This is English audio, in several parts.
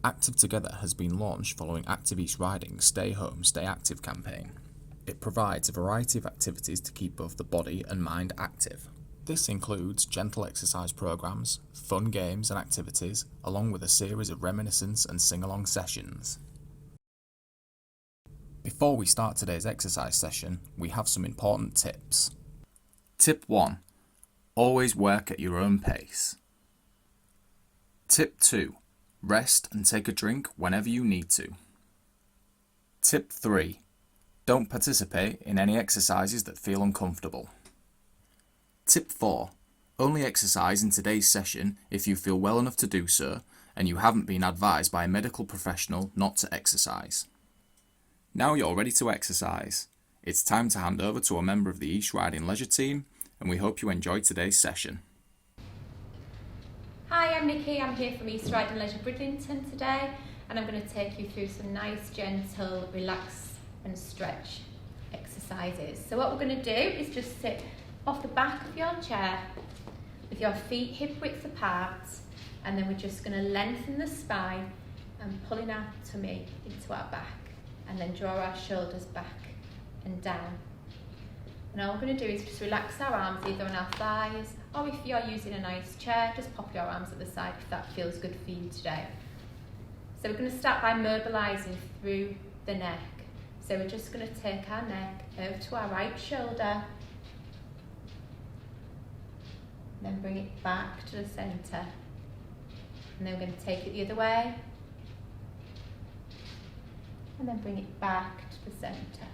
Active Together has been launched following Active East Riding's Stay Home, Stay Active campaign. It provides a variety of activities to keep both the body and mind active. This includes gentle exercise programs, fun games and activities, along with a series of reminiscence and sing-along sessions. Before we start today's exercise session, we have some important tips. Tip 1. Always work at your own pace. Tip 2. Rest and take a drink whenever you need to. Tip 3. Don't participate in any exercises that feel uncomfortable. Tip 4. Only exercise in today's session if you feel well enough to do so and you haven't been advised by a medical professional not to exercise. Now you're ready to exercise. It's time to hand over to a member of the East Riding Leisure team, and we hope you enjoy today's session. Hi, I'm Nikki. I'm here from East Riding Leisure Bridlington today, and I'm going to take you through some nice, gentle, relax and stretch exercises. So what we're going to do is just sit off the back of your chair with your feet hip width apart, and then we're just going to lengthen the spine and pulling our tummy into our back, and then draw our shoulders back and down. And all we're going to do is just relax our arms either on our thighs, or if you're using a nice chair, just pop your arms at the side if that feels good for you today. So we're going to start by mobilising through the neck. So we're just going to take our neck over to our right shoulder, and then bring it back to the centre. And then we're going to take it the other way, and then bring it back to the centre.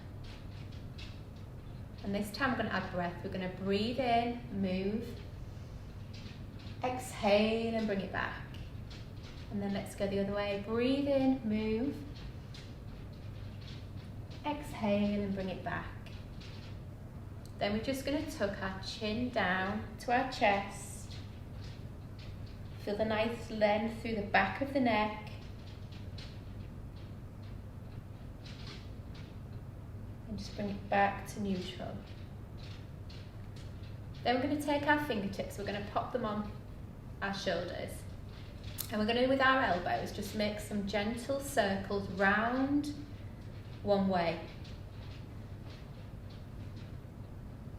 And this time we're going to add breath. We're going to breathe in, move, exhale and bring it back. And then let's go the other way. Breathe in, move, exhale and bring it back. Then we're just going to tuck our chin down to our chest. Feel the nice length through the back of the neck. And just bring it back to neutral. Then we're going to take our fingertips, we're going to pop them on our shoulders. And we're going to, with our elbows, just make some gentle circles round one way.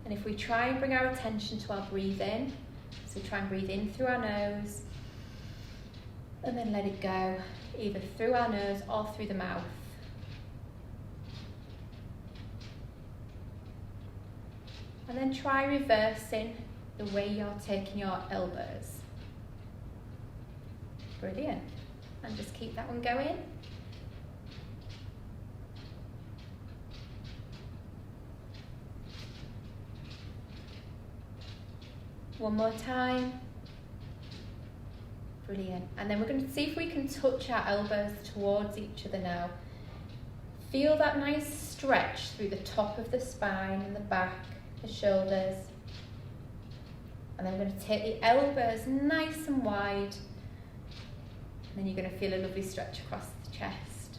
And if we try and bring our attention to our breathing, so try and breathe in through our nose, and then let it go, either through our nose or through the mouth. And then try reversing the way you're taking your elbows. Brilliant. And just keep that one going. One more time. Brilliant. And then we're going to see if we can touch our elbows towards each other now. Feel that nice stretch through the top of the spine and the back, the shoulders. And then we're going to take the elbows nice and wide. And then you're going to feel a lovely stretch across the chest.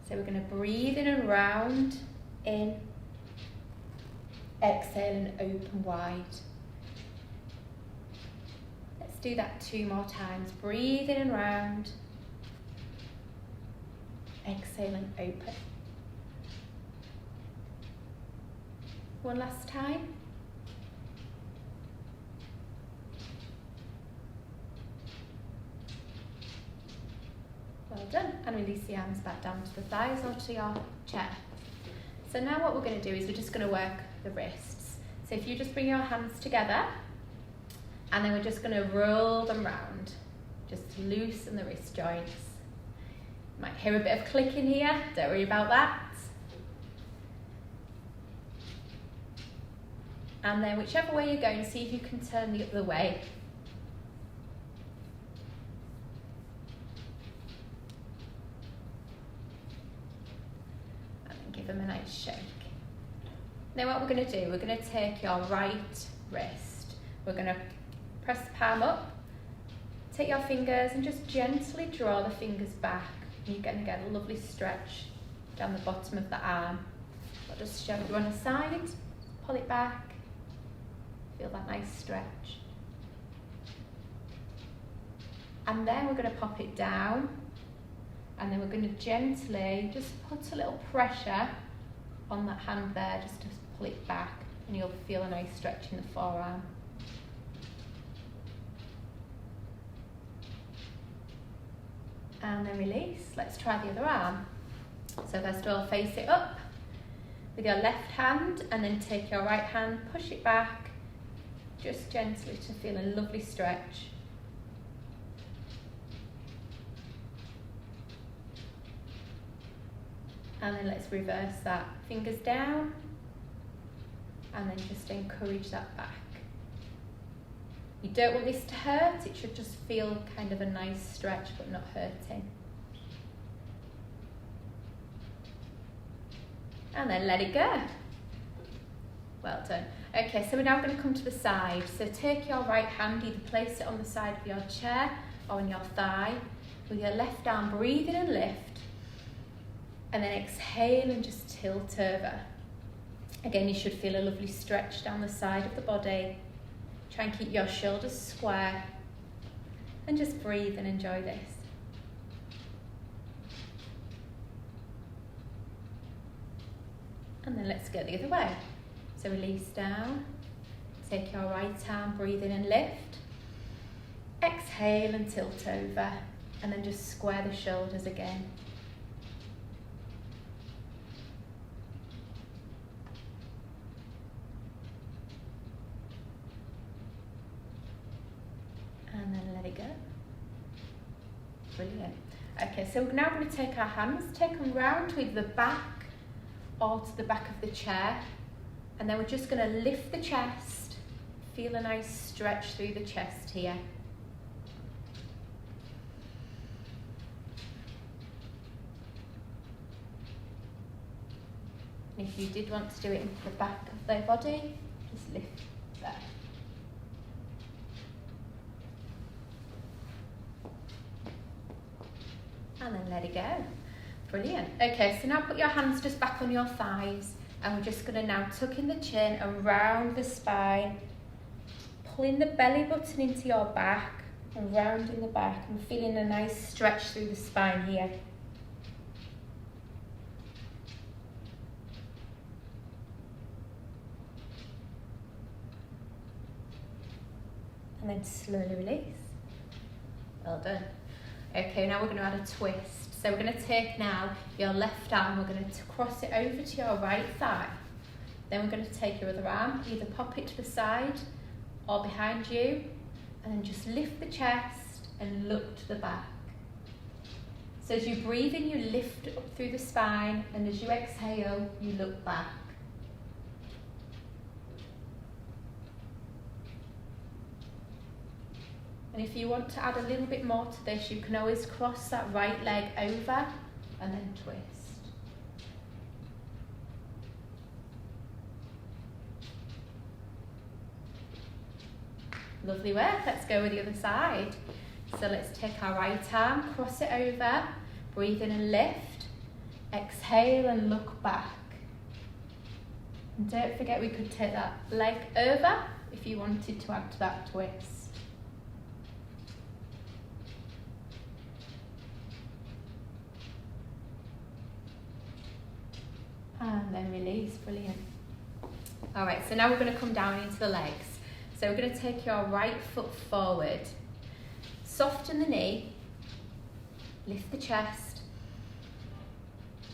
So we're going to breathe in and round, in, exhale and open wide. Let's do that 2 more times. Breathe in and round, exhale and open. One last time. Well done. And release the arms back down to the thighs or to your chair. So now what we're going to do is we're just going to work the wrists. So if you just bring your hands together, and then we're just going to roll them round. Just loosen the wrist joints. You might hear a bit of clicking here, don't worry about that. And then whichever way you're going, see if you can turn the other way. And then give them a nice shake. Now what we're going to do, we're going to take your right wrist. We're going to press the palm up, take your fingers and just gently draw the fingers back. You're going to get a lovely stretch down the bottom of the arm. I'll just show you on the side, pull it back. Feel that nice stretch. And then we're going to pop it down, and then we're going to gently just put a little pressure on that hand there, just to pull it back, and you'll feel a nice stretch in the forearm. And then release. Let's try the other arm. So first of all, face it up with your left hand, and then take your right hand, push it back, just gently to feel a lovely stretch. And then let's reverse that. Fingers down, and then just encourage that back. You don't want this to hurt, it should just feel kind of a nice stretch but not hurting. And then let it go. Well done. Okay, so we're now going to come to the side. So take your right hand, either place it on the side of your chair or on your thigh. With your left arm, breathe in and lift. And then exhale and just tilt over. Again, you should feel a lovely stretch down the side of the body. Try and keep your shoulders square. And just breathe and enjoy this. And then let's go the other way. So release down. Take your right arm, breathe in and lift. Exhale and tilt over. And then just square the shoulders again. And then let it go. Brilliant. Okay, so we're now going to take our hands, take them round to either the back or to the back of the chair. And then we're just going to lift the chest, feel a nice stretch through the chest here. And if you did want to do it into the back of their body, just lift there. And then let it go. Brilliant. Okay, so now put your hands just back on your thighs, and we're just going to now tuck in the chin around the spine, pulling the belly button into your back and round in the back, and feeling a nice stretch through the spine here. And then slowly release. Well done. Okay, now we're going to add a twist. So we're going to take now your left arm, we're going to cross it over to your right thigh. Then we're going to take your other arm, either pop it to the side or behind you, and then just lift the chest and look to the back. So as you breathe in, you lift up through the spine, and as you exhale, you look back. And if you want to add a little bit more to this, you can always cross that right leg over and then twist. Lovely work. Let's go with the other side. So let's take our right arm, cross it over, breathe in and lift, exhale and look back. And don't forget, we could take that leg over if you wanted to add to that twist. And then release. Brilliant. All right, so now we're going to come down into the legs. So we're going to take your right foot forward, soften the knee, lift the chest,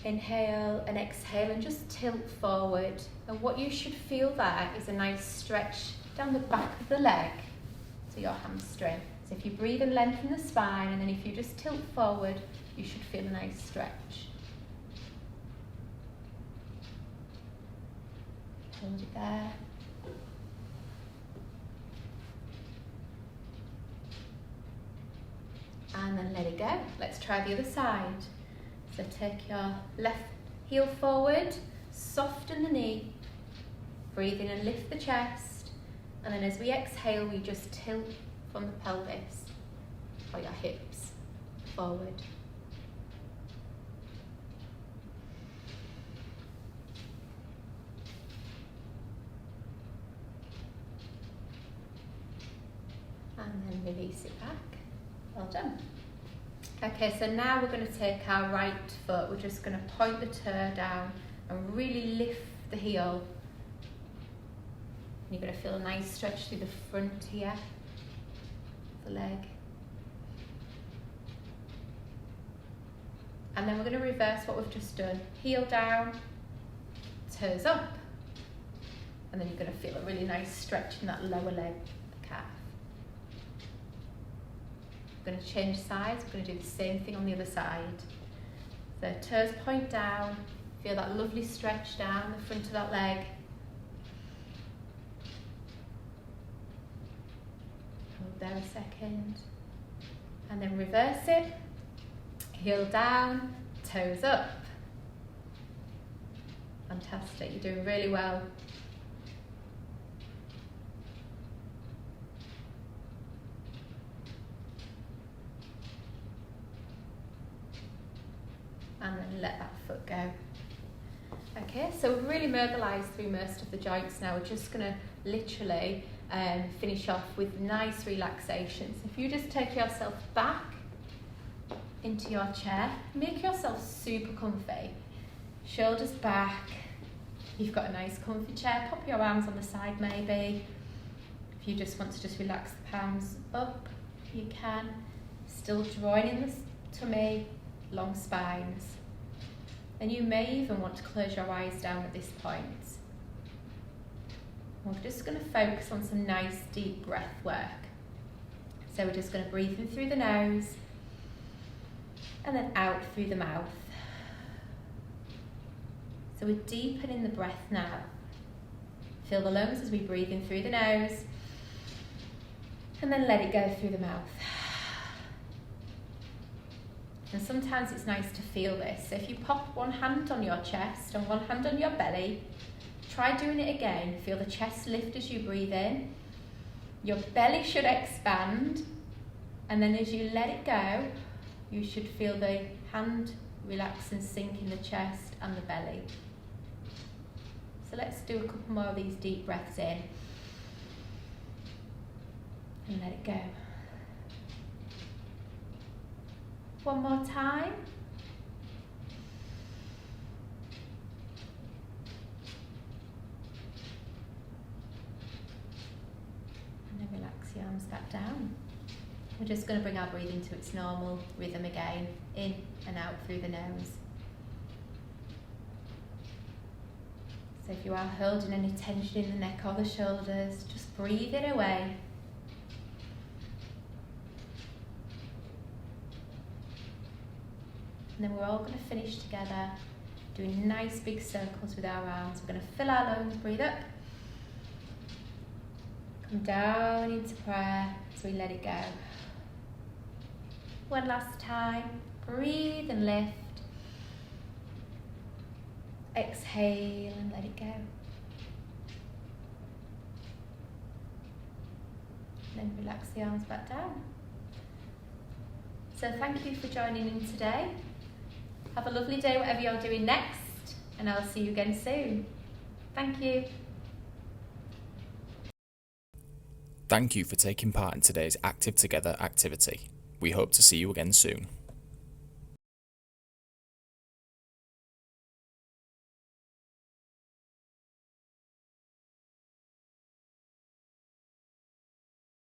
inhale and exhale and just tilt forward. And what you should feel there is a nice stretch down the back of the leg to your hamstring. So if you breathe and lengthen the spine, and then if you just tilt forward, you should feel a nice stretch. Hold it there. And then let it go. Let's try the other side. So take your left heel forward, soften the knee, breathe in and lift the chest, and then as we exhale, we just tilt from the pelvis or your hips forward. And then release it back. Well done. Okay, so now we're going to take our right foot, we're just going to point the toe down and really lift the heel. You're going to feel a nice stretch through the front here, the leg. And then we're going to reverse what we've just done. Heel down, toes up. And then you're going to feel a really nice stretch in that lower leg, the calf. We're going to change sides, we're going to do the same thing on the other side. So toes point down, feel that lovely stretch down the front of that leg. Hold there a second. And then reverse it. Heel down, toes up. Fantastic, you're doing really well. And then let that foot go. Okay, so we've really mobilised through most of the joints now. We're just going to literally finish off with nice relaxation. So if you just take yourself back into your chair, make yourself super comfy. Shoulders back. You've got a nice comfy chair, pop your arms on the side maybe. If you just want to just relax the palms up, you can. Still drawing in the tummy, long spines. And you may even want to close your eyes down at this point. We're just going to focus on some nice deep breath work. So we're just going to breathe in through the nose and then out through the mouth. So we're deepening the breath now. Fill the lungs as we breathe in through the nose and then let it go through the mouth. And sometimes it's nice to feel this. So if you pop one hand on your chest and one hand on your belly, try doing it again. Feel the chest lift as you breathe in. Your belly should expand. And then as you let it go, you should feel the hand relax and sink in the chest and the belly. So let's do a couple more of these deep breaths in. And let it go. One more time. And then relax your arms back down. We're just going to bring our breathing to its normal rhythm again, in and out through the nose. So if you are holding any tension in the neck or the shoulders, just breathe it away. And then we're all going to finish together doing nice big circles with our arms. We're going to fill our lungs, breathe up. Come down into prayer as we let it go. One last time. Breathe and lift. Exhale and let it go. Then relax the arms back down. So thank you for joining in today. Have a lovely day, whatever you're doing next, and I'll see you again soon. Thank you. Thank you for taking part in today's Active Together activity. We hope to see you again soon.